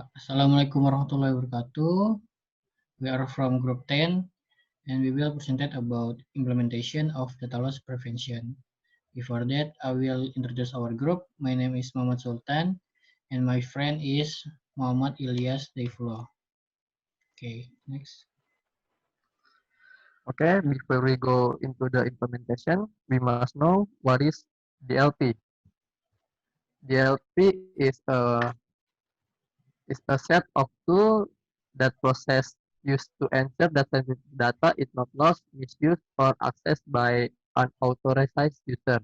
Assalamualaikum warahmatullahi wabarakatuh. We are from Group 10 and we will present about implementation of data loss prevention. Before that, I will introduce our group. My name is Muhammad Sultan and my friend is Muhammad Ilyas Daifullah. Okay, next. Okay, before we go into the implementation, we must know what is DLP. DLP is a set of tools that process used to ensure that sensitive data is not lost, misused, or accessed by unauthorized user.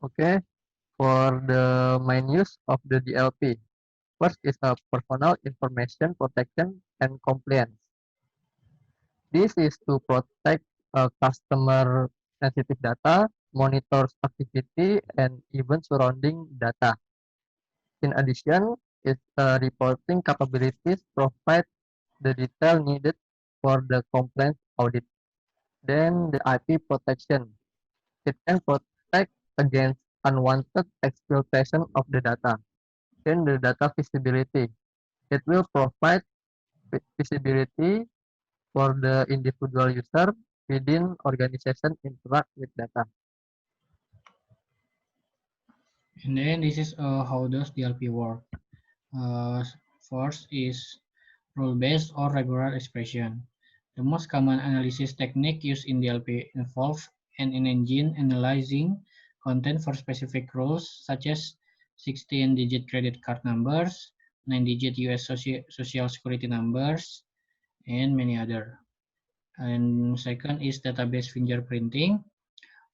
Okay, for the main use of the DLP, first is a personal information protection and compliance. This is to protect customer sensitive data, monitors activity, and even surrounding data. In addition, its reporting capabilities provide the detail needed for the compliance audit. Then the IP protection. It can protect against unwanted exploitation of the data. Then the data visibility. It will provide visibility for the individual user within organization interact with data. And then this is how does DLP work. Uh, First is rule-based or regular expression. The most common analysis technique used in DLP involve an engine analyzing content for specific rules such as 16-digit credit card numbers, 9-digit US social security numbers, and many other. And second is database fingerprinting,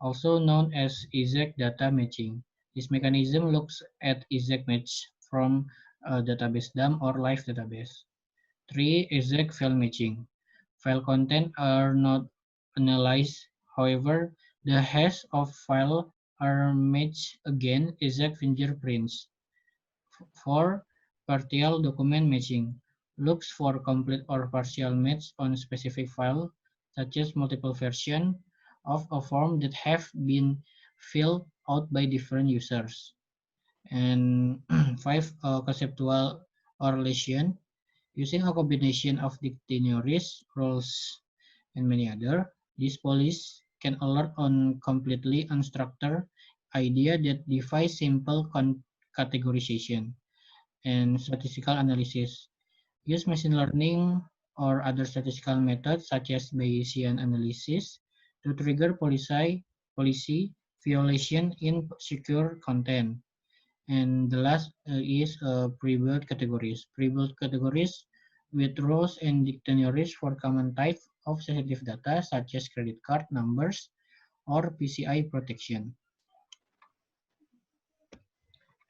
also known as exact data matching. This mechanism looks at exact match from a database dump or live database. 3. Exact file matching. File content are not analyzed, however, the hash of file are matched against exact fingerprints. 4. Partial document matching. Looks for complete or partial match on specific file, such as multiple versions of a form that have been filled out by different users. And 5. Conceptual correlation. Using a combination of dictionaries, rules, and many other, this police can alert on completely unstructured idea that defies simple categorization and statistical analysis. Use machine learning or other statistical methods such as Bayesian analysis to trigger policy violation in secure content. And the last is pre-built categories. Pre-built categories with rows and dictionaries for common type of sensitive data such as credit card numbers or PCI protection.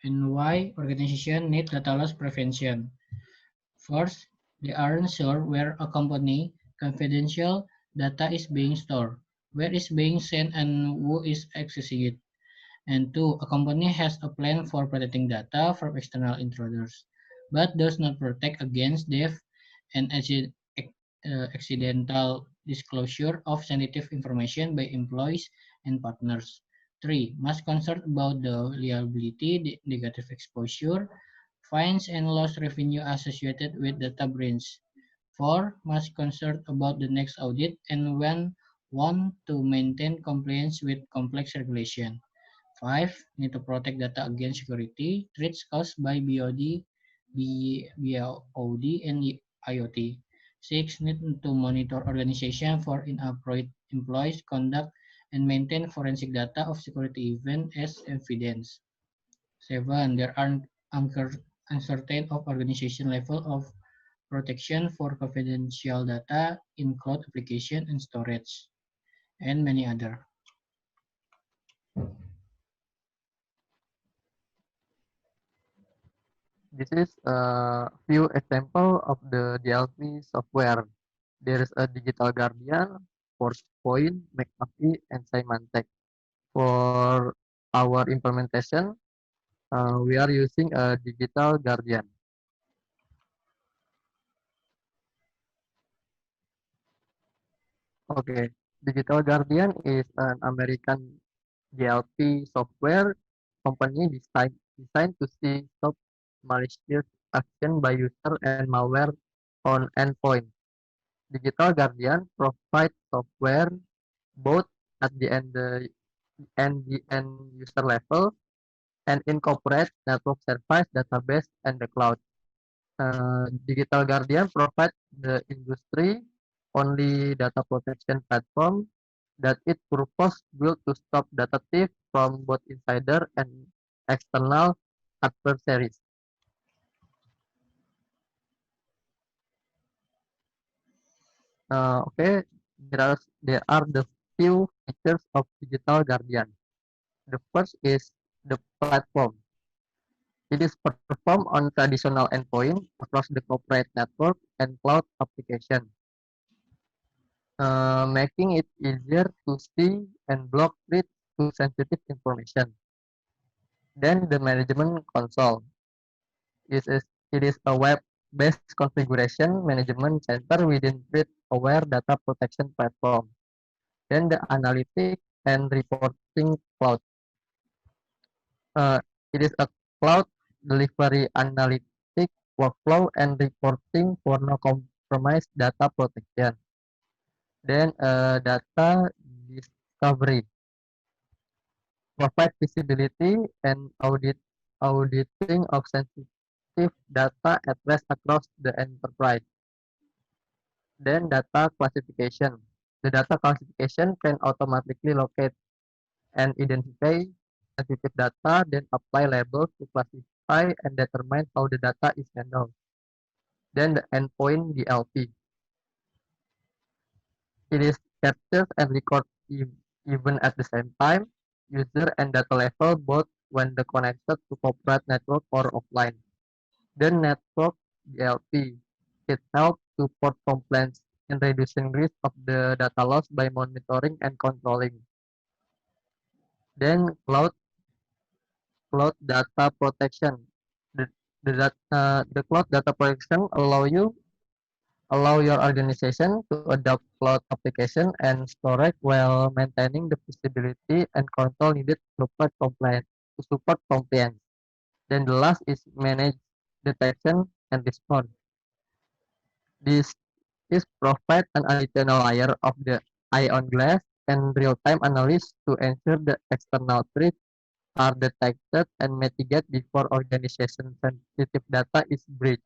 And why organizations need data loss prevention? First, they aren't sure where a company confidential data is being stored, where it's being sent, and who is accessing it. And 2. A company has a plan for protecting data from external intruders, but does not protect against theft and accidental disclosure of sensitive information by employees and partners. 3. Must concern about the liability, negative exposure, fines, and lost revenue associated with data breach. 4. Must concern about the next audit and when want to maintain compliance with complex regulation. 5. Need to protect data against security threats caused by BOD, and IoT. 6. Need to monitor organization for inappropriate employees conduct and maintain forensic data of security event as evidence. 7. There are uncertain of organization level of protection for confidential data in cloud application and storage, and many other. This is a few example of the DLP software. There is a Digital Guardian, ForcePoint, McAfee, and Symantec. For our implementation, we are using a Digital Guardian. Okay, Digital Guardian is an American DLP software company designed to see stop malicious action by user and malware on endpoint. Digital Guardian provides software both at the end user level and incorporate network service, database, and the cloud. Digital Guardian provides the industry only data protection platform that it purpose built to stop data theft from both insider and external adversaries. Okay, there are the few features of Digital Guardian. The first is the platform. It is performed on traditional endpoint across the corporate network and cloud application, making it easier to see and block read to sensitive information. Then the management console it is a web-based configuration management center within threat-aware data protection platform. Then the analytics and reporting cloud. Uh, it is a cloud delivery analytic workflow and reporting for no compromise data protection. Then data discovery provide visibility and auditing of sensitive data at rest across the enterprise. Then data classification. The data classification can automatically locate and identify sensitive data, then apply labels to classify and determine how the data is handled. Then the endpoint DLP. It is captures and records even at the same time, user and data level both when the connected to corporate network or offline. Then network DLP. It helps support compliance and reducing risk of the data loss by monitoring and controlling. Then cloud data protection. The cloud data protection allow your organization to adopt cloud application and storage while maintaining the visibility and control needed to support compliance. Then the last is manage detection and response. This is provide an additional layer of the eye on glass and real-time analysis to ensure the external threats are detected and mitigated before organization sensitive data is breached.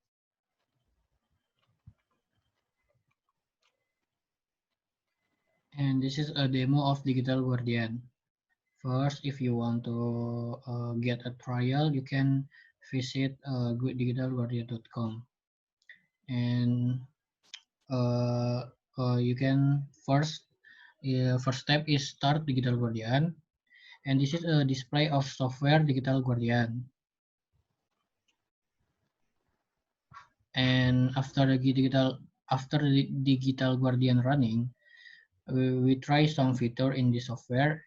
And this is a demo of Digital Guardian. First, if you want to get a trial, you can visit digitalguardian.com, and uh, you can first step is start Digital Guardian, and this is a display of software Digital Guardian. And after the Digital Guardian running, we try some feature in the software.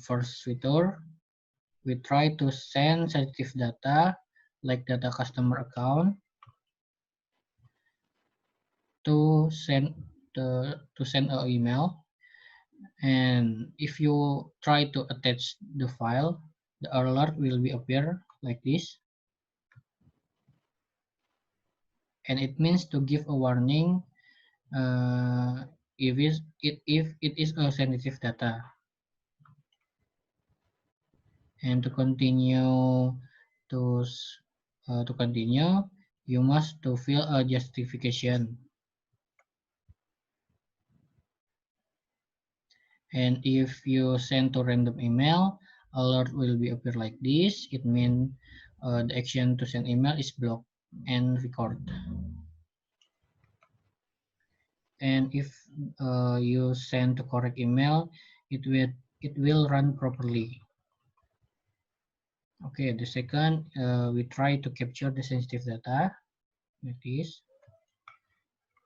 First feature, we try to send sensitive data like data customer account to send an email, and if you try to attach the file, the alert will be appear like this, and it means to give a warning uh, if it is a sensitive data. And to to continue, you must to fill a justification. And if you send to random email, alert will be appear like this. It means the action to send email is blocked and record. And if you send the correct email, it will run properly. Okay, the second, we try to capture the sensitive data like this,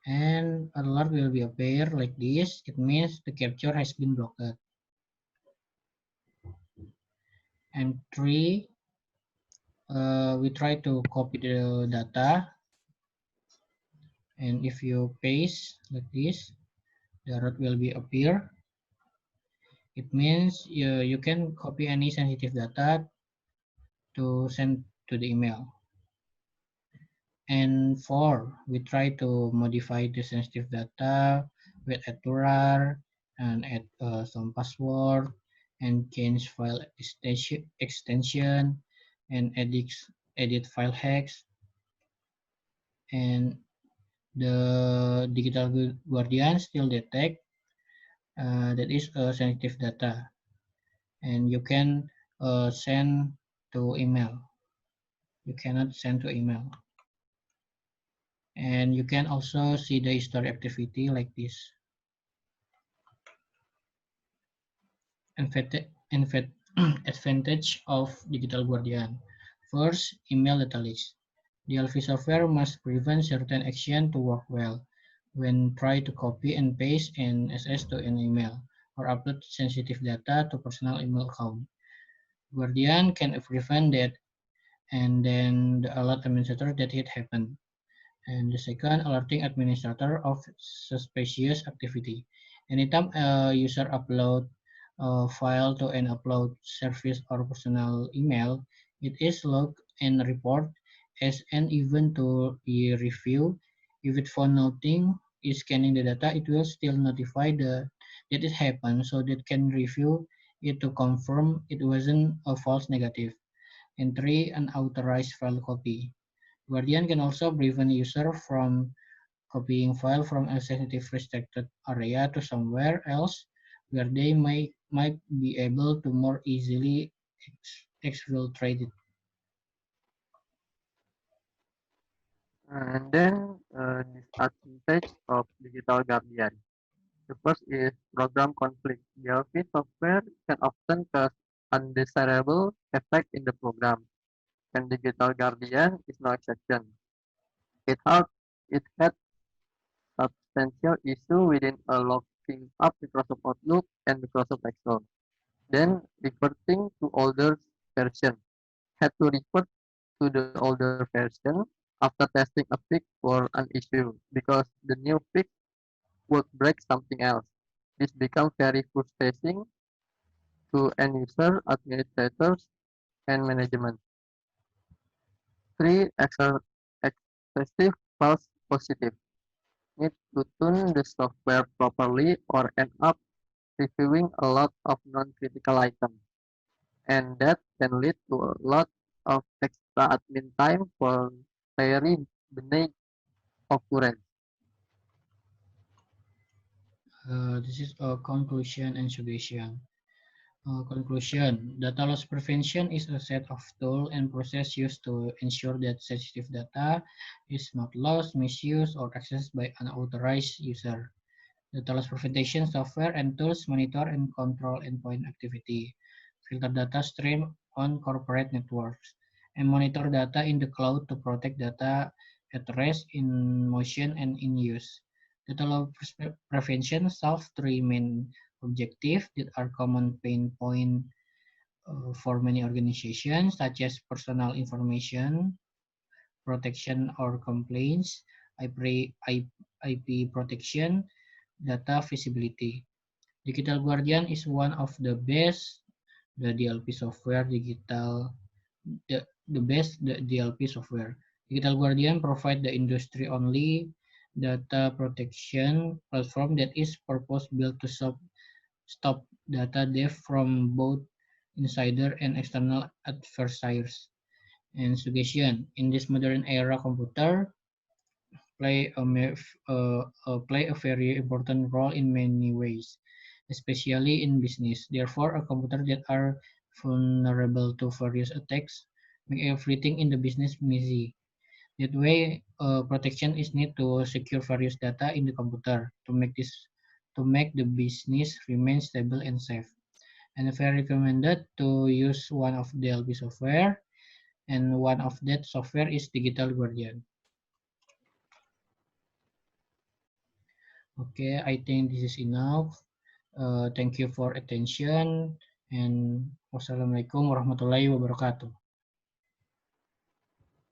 and alert will be appear like this. It means the capture has been blocked. And three, we try to copy the data, and if you paste like this, the root will be appear. It means you can copy any sensitive data to send to the email. And four, we try to modify the sensitive data with add to rar and add some password and change file extension and edit file hacks. And the digital guardian still detect that is sensitive data, and you can send to email. You cannot send to email. And you can also see the history activity like this. Advantage of Digital Guardian. First, email data leaks. DLP software must prevent certain action to work well when try to copy and paste an SS to an email or upload sensitive data to personal email account. Guardian can prevent that and then the alert administrator that it happened. And the second, alerting administrator of suspicious activity. Anytime a user upload a file to an upload service or personal email, it is logged and report as an event to be reviewed. If it found nothing is scanning the data, it will still notify that it happened so that can review it to confirm it wasn't a false negative. And three, unauthorized file copy. Guardian can also prevent user from copying file from a sensitive restricted area to somewhere else where they might be able to more easily exfiltrate it. And then disadvantage of digital guardian. The first is program conflict. DLP software can often cause undesirable effect in the program, and digital guardian is no exception. It had substantial issue within a locking up Microsoft Outlook and Microsoft Excel. Then reverting to older version. Had to revert to the older version after testing a fix for an issue because the new fix would break something else. This becomes very frustrating to end user, administrators, and management. Three, excessive false positive. Need to tune the software properly or end up reviewing a lot of non-critical items. And that can lead to a lot of extra admin time for very benign occurrence. This is a conclusion and suggestion. Conclusion. Data loss prevention is a set of tools and process used to ensure that sensitive data is not lost, misused, or accessed by unauthorized user. Data loss prevention software and tools monitor and control endpoint activity, filter data stream on corporate networks, and monitor data in the cloud to protect data at rest, in motion, and in use. Data loss prevention solves three main objectives that are common pain point for many organizations, such as personal information protection or complaints, IP protection, data visibility. Digital Guardian is one of the best the DLP software the best the DLP software. Digital Guardian provide the industry only data protection platform that is purpose built to stop data theft from both insider and external adversaries. And suggestion in this modern era, computer play a very important role in many ways, especially in business. Therefore, a computer that are vulnerable to various attacks make everything in the business messy. That way, protection is needed to secure various data in the computer to make the business remain stable and safe. And very recommended to use one of the DLP software, and one of that software is Digital Guardian. Okay, I think this is enough. Thank you for attention and wassalamualaikum warahmatullahi wabarakatuh.